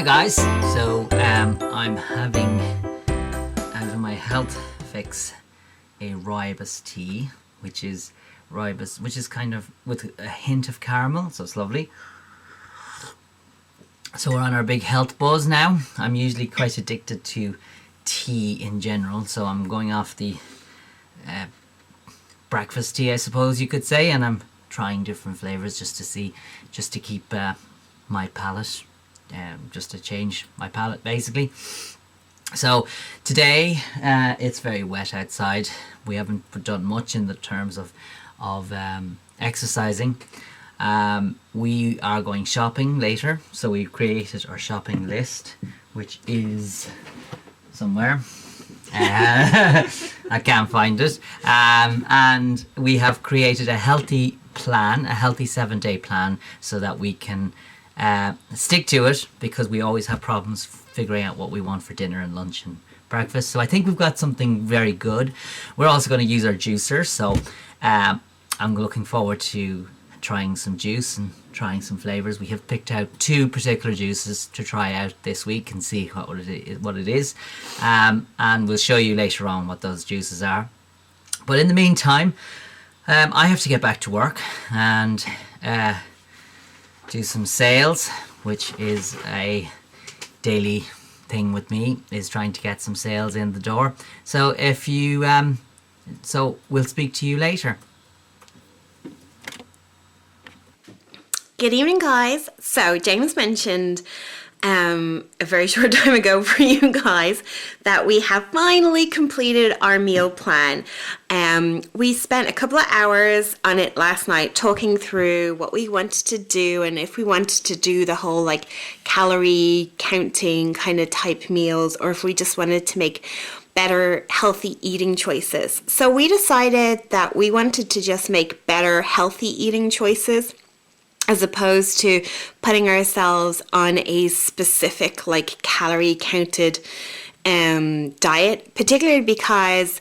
guys, so I'm having out of my health fix a rooibos tea, which is kind of with a hint of caramel, so it's lovely. So we're on our big health buzz now. I'm usually quite addicted to tea in general, so I'm going off the breakfast tea, I suppose you could say, and I'm trying different flavors just to keep my palate, just to change my palate basically. So today it's very wet outside. We haven't done much in the terms of exercising. We are going shopping later, so we created our shopping list, which is somewhere. I can't find it. And we have created a healthy plan, a healthy 7-day plan, so that we can stick to it, because we always have problems figuring out what we want for dinner and lunch and breakfast. So I think we've got something very good. We're also going to use our juicer, so I'm looking forward to trying some juice and trying some flavors. We have picked out 2 particular juices to try out this week and see what it is, and we'll show you later on what those juices are. But in the meantime, I have to get back to work and do some sales, which is a daily thing with me, is trying to get some sales in the door. So if you so we'll speak to you later. Good evening, guys. So James mentioned a very short time ago for you guys that we have finally completed our meal plan. We spent a couple of hours on it last night talking through what we wanted to do, and if we wanted to do the whole like calorie counting kind of type meals, or if we just wanted to make better healthy eating choices. So we decided that we wanted to just make better healthy eating choices, as opposed to putting ourselves on a specific like calorie counted diet, particularly because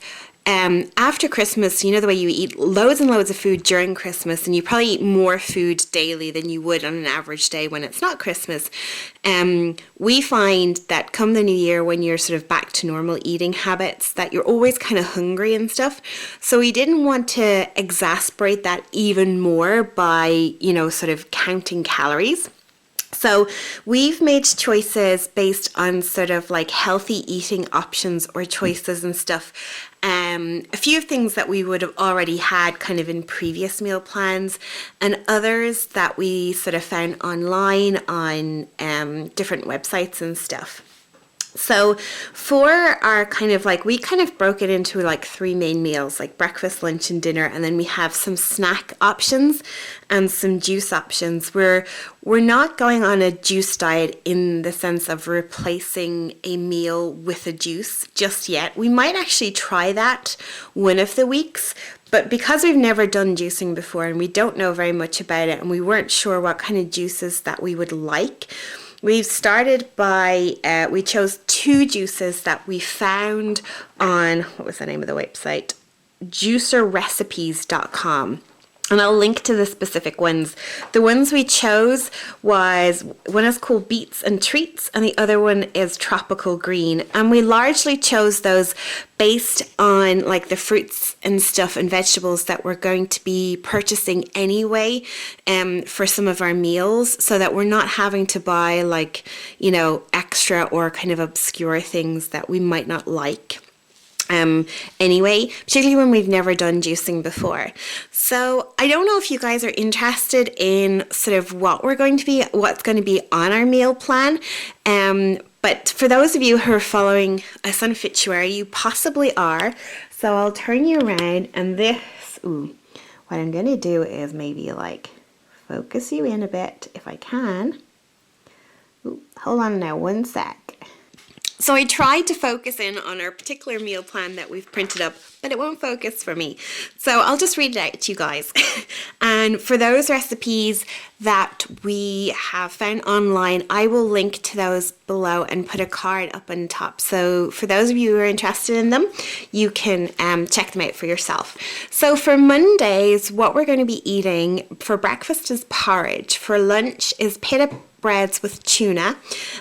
after Christmas, you know the way you eat loads and loads of food during Christmas, and you probably eat more food daily than you would on an average day when it's not Christmas. We find that come the new year, when you're sort of back to normal eating habits, that you're always kind of hungry and stuff. So we didn't want to exacerbate that even more by, you know, sort of counting calories. So we've made choices based on sort of like healthy eating options or choices and stuff. A few things that we would have already had kind of in previous meal plans, and others that we sort of found online on different websites and stuff. So for our kind of like, we kind of broke it into like 3 main meals, like breakfast, lunch and dinner, and then we have some snack options and some juice options. We're not going on a juice diet in the sense of replacing a meal with a juice just yet. We might actually try that one of the weeks, but because we've never done juicing before and we don't know very much about it, and we weren't sure what kind of juices that we would like, we've started by, we chose 2 juices that we found on, what was the name of the website? juicerrecipes.com. And I'll link to the specific ones. The ones we chose was, one is called Beets and Treats, and the other one is Tropical Green. And we largely chose those based on like the fruits and stuff and vegetables that we're going to be purchasing anyway, for some of our meals, so that we're not having to buy like, you know, extra or kind of obscure things that we might not like. Anyway, particularly when we've never done juicing before. So I don't know if you guys are interested in sort of what's going to be on our meal plan. But for those of you who are following us on Fittuary, you possibly are. So I'll turn you around, and what I'm going to do is maybe like focus you in a bit if I can. Hold on now, one sec. So I tried to focus in on our particular meal plan that we've printed up, but it won't focus for me. So I'll just read it out to you guys. And for those recipes that we have found online, I will link to those below and put a card up on top. So for those of you who are interested in them, you can check them out for yourself. So for Mondays, what we're going to be eating for breakfast is porridge. For lunch is pita breads with tuna,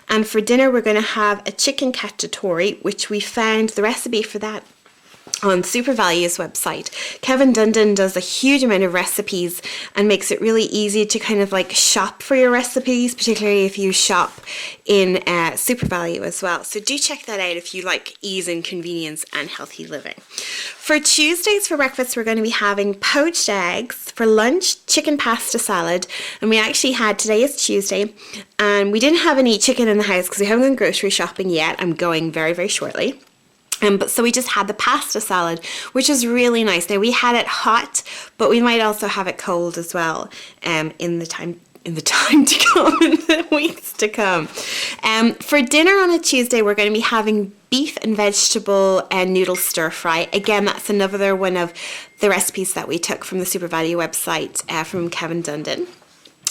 and for dinner we're going to have a chicken cacciatore, which we found the recipe for that on SuperValue's website. Kevin Dundon does a huge amount of recipes and makes it really easy to kind of like shop for your recipes, particularly if you shop in SuperValue as well. So do check that out if you like ease and convenience and healthy living. For Tuesdays for breakfast, we're going to be having poached eggs. For lunch, chicken pasta salad. And we actually had, today is Tuesday, and we didn't have any chicken in the house because we haven't gone grocery shopping yet. I'm going very, very shortly. But so we just had the pasta salad, which is really nice. Now we had it hot, but we might also have it cold as well in the time to come, in the weeks to come. For dinner on a Tuesday, we're going to be having beef and vegetable and noodle stir fry. Again, that's another one of the recipes that we took from the SuperValue website from Kevin Dundon.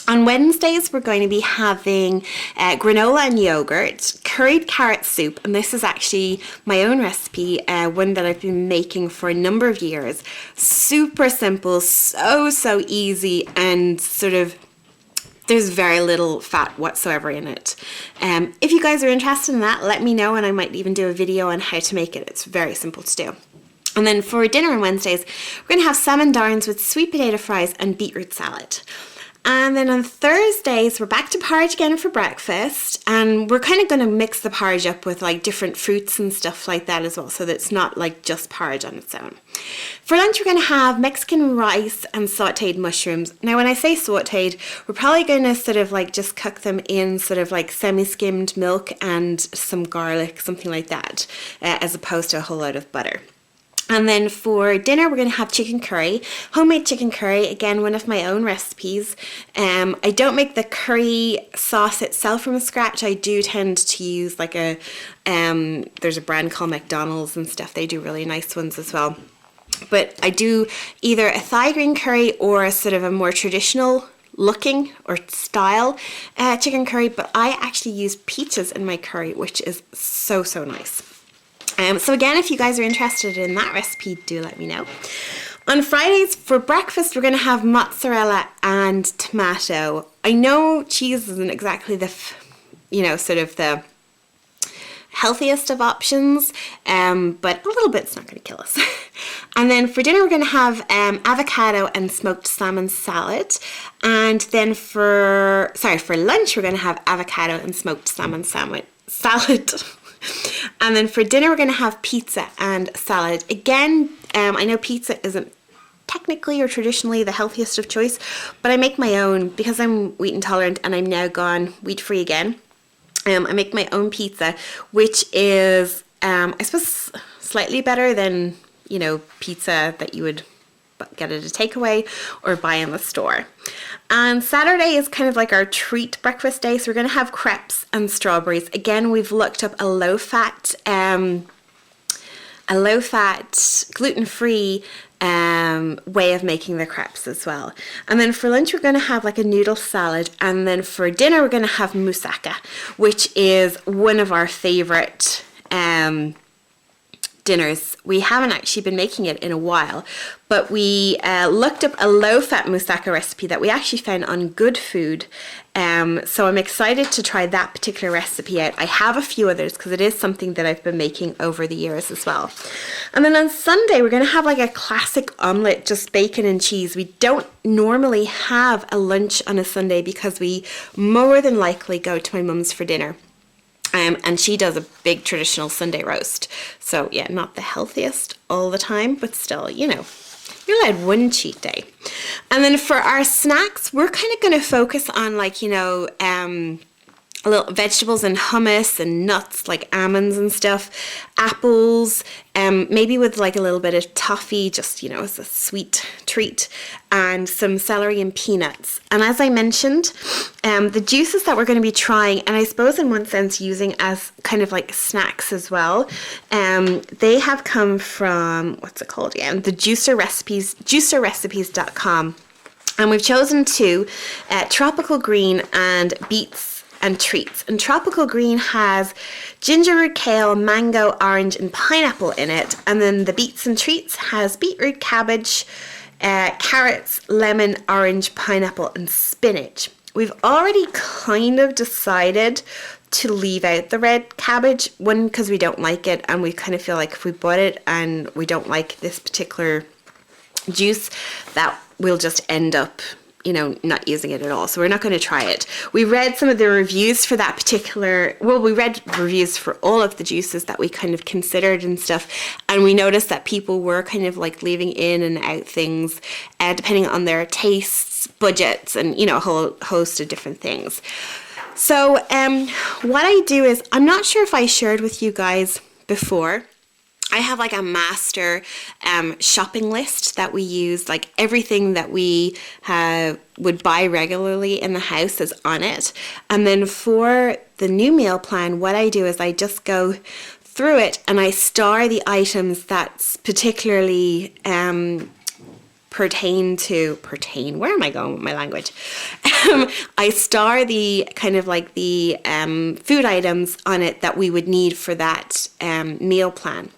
On Wednesdays, we're going to be having granola and yogurt, curried carrot soup, and this is actually my own recipe, one that I've been making for a number of years. Super simple, so easy, and sort of there's very little fat whatsoever in it. If you guys are interested in that, let me know, and I might even do a video on how to make it. It's very simple to do. And then for dinner on Wednesdays, we're going to have salmon darns with sweet potato fries and beetroot salad. And then on Thursdays, we're back to porridge again for breakfast, and we're kind of going to mix the porridge up with like different fruits and stuff like that as well, so that it's not like just porridge on its own. For lunch, we're going to have Mexican rice and sauteed mushrooms. Now, when I say sauteed, we're probably going to sort of like just cook them in sort of like semi-skimmed milk and some garlic, something like that, as opposed to a whole lot of butter. And then for dinner, we're going to have chicken curry, homemade chicken curry, again, one of my own recipes. I don't make the curry sauce itself from scratch. I do tend to use like there's a brand called McDonald's and stuff. They do really nice ones as well. But I do either a Thai green curry or a sort of a more traditional looking or style chicken curry. But I actually use peaches in my curry, which is so nice. So again, if you guys are interested in that recipe, do let me know. On Fridays for breakfast, we're going to have mozzarella and tomato. I know cheese isn't exactly the, sort of the healthiest of options, but a little bit's not going to kill us. And then for dinner, we're going to have avocado and smoked salmon salad. And then for lunch, we're going to have avocado and smoked salmon salad. And then for dinner, we're going to have pizza and salad. Again, I know pizza isn't technically or traditionally the healthiest of choice, but I make my own because I'm wheat intolerant and I'm now gone wheat-free again. I make my own pizza, which is, I suppose, slightly better than, pizza that you would get at a takeaway or buy in the store. And Saturday is kind of like our treat breakfast day, so we're going to have crepes and strawberries. Again, we've looked up a low-fat, gluten-free way of making the crepes as well. And then for lunch, we're going to have like a noodle salad, and then for dinner, we're going to have moussaka, which is one of our favorite dinners. We haven't actually been making it in a while, but we looked up a low-fat moussaka recipe that we actually found on Good Food. So I'm excited to try that particular recipe out. I have a few others because it is something that I've been making over the years as well. And then on Sunday, we're going to have like a classic omelette, just bacon and cheese. We don't normally have a lunch on a Sunday because we more than likely go to my mum's for dinner. And she does a big traditional Sunday roast. So yeah, not the healthiest all the time, but still, you're allowed one cheat day. And then for our snacks, we're kind of going to focus on like, little vegetables and hummus and nuts like almonds and stuff, apples, maybe with like a little bit of toffee, just, you know, as a sweet treat, and some celery and peanuts. And as I mentioned, the juices that we're going to be trying, and I suppose in one sense using as kind of like snacks as well, they have come from, what's it called again? The juicerrecipes.com. And we've chosen two, Tropical Green and Beets and Treats. And Tropical Green has gingerroot, kale, mango, orange and pineapple in it. And then the Beets and Treats has beetroot, cabbage, carrots, lemon, orange, pineapple and spinach. We've already kind of decided to leave out the red cabbage, one because we don't like it, and we kind of feel like if we bought it and we don't like this particular juice, that we'll just end up, you know, not using it at all. So we're not going to try it. We read some of the reviews for that particular, well, we read reviews for all of the juices that we kind of considered and stuff. And we noticed that people were kind of like leaving in and out things, depending on their tastes, budgets, and, you know, a whole host of different things. So what I do is, I'm not sure if I shared with you guys before, I have like a master shopping list that we use, like everything that we would buy regularly in the house is on it. And then for the new meal plan, what I do is I just go through it and I star the items that particularly pertain, where am I going with my language? I star the kind of like the food items on it that we would need for that meal plan.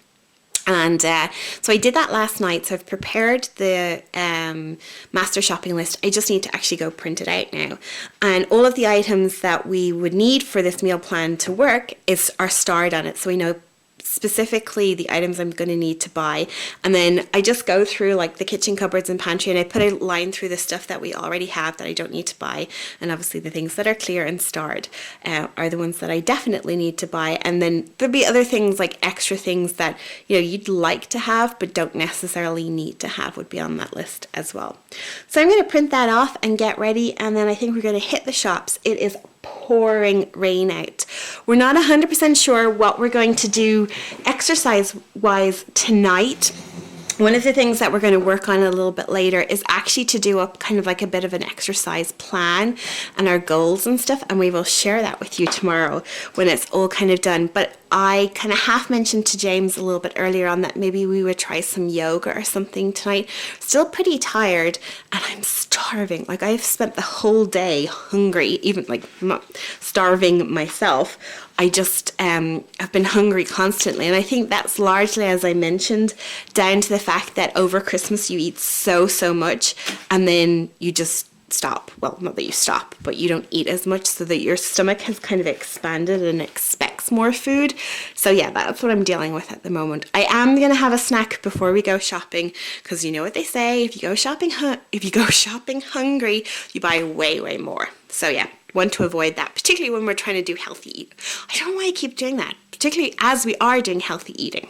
And so I did that last night. So I've prepared the master shopping list. I just need to actually go print it out now. And all of the items that we would need for this meal plan to work are starred on it. So we know specifically the items I'm going to need to buy. And then I just go through like the kitchen cupboards and pantry, and I put a line through the stuff that we already have that I don't need to buy. And obviously the things that are clear and starred are the ones that I definitely need to buy. And then there'll be other things like extra things that, you know, you'd like to have but don't necessarily need to have would be on that list as well. So I'm going to print that off and get ready, and then I think we're going to hit the shops. It is pouring rain out. We're not 100% sure what we're going to do exercise-wise tonight. One of the things that we're going to work on a little bit later is actually to do up kind of like a bit of an exercise plan and our goals and stuff, and we will share that with you tomorrow when it's all kind of done. But I kind of half mentioned to James a little bit earlier on that maybe we would try some yoga or something tonight. Still pretty tired and I'm starving. Like I've spent the whole day hungry, even like not starving myself. I just have been hungry constantly, and I think that's largely, as I mentioned, down to the fact that over Christmas you eat so much and then you just stop. Well, not that you stop, but you don't eat as much, so that your stomach has kind of expanded and expects more food. So yeah, that's what I'm dealing with at the moment. I am going to have a snack before we go shopping, because you know what they say, if you go shopping hungry, you buy way more. So yeah, want to avoid that, particularly when we're trying to do healthy eating. I don't know why I keep doing that, particularly as we are doing healthy eating.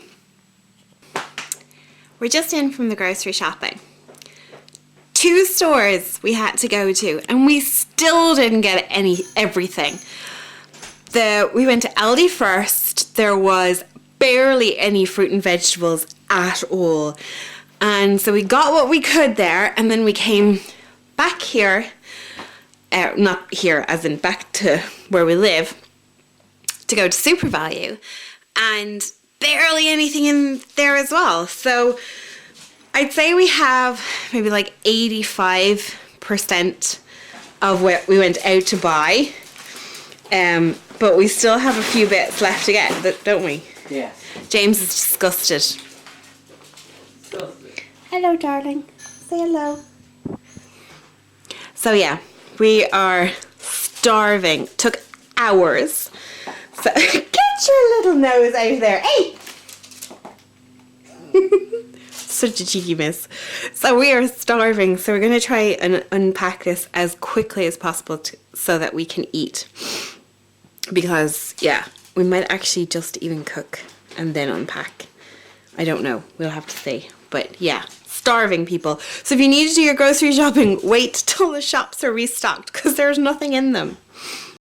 We're just in from the grocery shopping. 2 stores we had to go to, and we still didn't get everything. We went to Aldi first. There was barely any fruit and vegetables at all. And so we got what we could there, and then we came back here, not here as in back to where we live, to go to Super Value, and barely anything in there as well. So I'd say we have maybe like 85% of what we went out to buy, but we still have a few bits left to get, don't we? Yeah. James is disgusted. Hello, darling. Say hello. So yeah, we are starving. Took hours. So get your little nose out of there. Hey! Such a cheeky miss. So we are starving, so we're going to try and unpack this as quickly as possible so that we can eat. Because, yeah, we might actually just even cook and then unpack. I don't know. We'll have to see. But, yeah, starving, people. So if you need to do your grocery shopping, wait till the shops are restocked, because there's nothing in them.